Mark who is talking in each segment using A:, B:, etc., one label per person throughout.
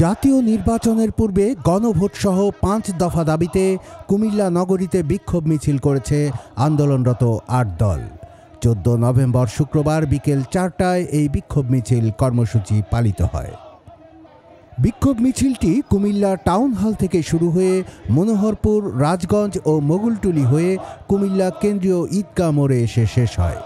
A: জাতীয় নির্বাচনের পূর্বে গণভোট সহ ৫ দফা দাবিতে কুমিল্লা নগরীতে বিক্ষোভ মিছিল করেছে আন্দোলনরত ৮ দল। ১৪ নভেম্বর শুক্রবার বিকেল ৪টায় এই বিক্ষোভ মিছিল কর্মসূচি পালিত হয়। বিক্ষোভ মিছিলটি কুমিল্লা টাউন হল থেকে শুরু হয়ে মনোহরপুর, রাজগঞ্জ ও মোগলটুলি হয়ে কুমিল্লা কেন্দ্রীয় ঈদগাহ মোড়ে এসে শেষ হয়।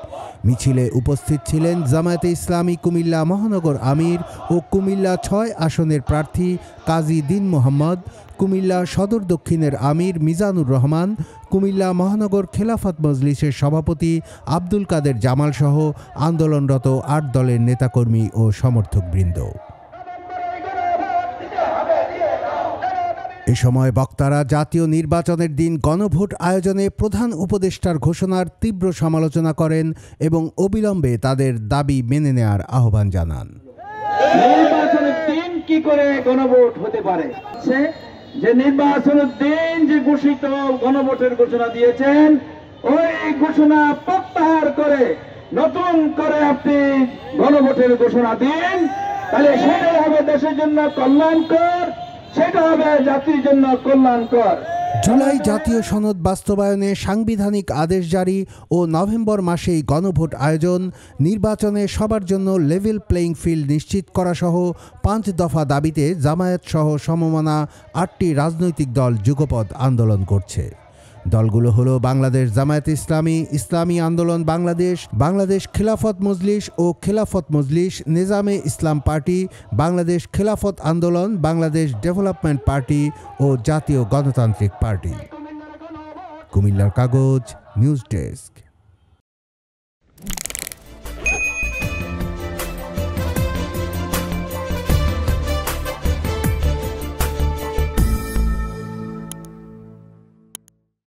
A: মিছিলে উপস্থিত ছিলেন জামায়াতে ইসলামী কুমিল্লা মহানগর আমির ও কুমিল্লা ৬ আসনের প্রার্থী কাজী দীন মোহাম্মদ, কুমিল্লা সদর দক্ষিণের আমির মিজানুর রহমান, কুমিল্লা মহানগর খেলাফত মজলিসের সভাপতি আব্দুল কাদের জামাল সহ আন্দোলনরত ৮ দলের নেতাকর্মী ও সমর্থকবৃন্দ। এ সময় বক্তারা জাতীয় নির্বাচনের দিন গণভোট আয়োজনে প্রধান উপদেষ্টার ঘোষণার তীব্র সমালোচনা করেন এবং অবিলম্বে তাদের দাবি মেনে নেওয়ার আহ্বান জানান।
B: নির্বাচনের দিন কি করে গণভোট হতে পারে? যে নির্বাচনের দিন যে ঘোষিত গণভোটের ঘোষণা দিয়েছেন, ওই ঘোষণা প্রত্যাহার করে নতুন করে আপনি গণভোটের ঘোষণা দিন, তাহলে সেটাই হবে দেশের জন্য কল্যাণকর, সেটা হবে জাতির জন্য কল্যাণকর।
A: জুলাই জাতীয় সনদ বাস্তবায়নে সাংবিধানিক আদেশ জারি ও নভেম্বর মাসেই গণভোট আয়োজন, নির্বাচনে সবার জন্য লেভেল প্লেইং ফিল্ড নিশ্চিত করা সহ ৫ দফা দাবিতে জামায়াত সহ সমমনা ৮টি রাজনৈতিক দল যুগপৎ আন্দোলন করছে। দলগুলো হলো বাংলাদেশ জামায়াতে ইসলামী, ইসলামী আন্দোলন বাংলাদেশ, বাংলাদেশ খেলাফত মজলিস ও খেলাফত মজলিস, নিজামে ইসলাম পার্টি, বাংলাদেশ খেলাফত আন্দোলন, বাংলাদেশ ডেভেলপমেন্ট পার্টি ও জাতীয় গণতান্ত্রিক পার্টি। কুমিল্লার কাগজ, নিউজ ডেস্ক।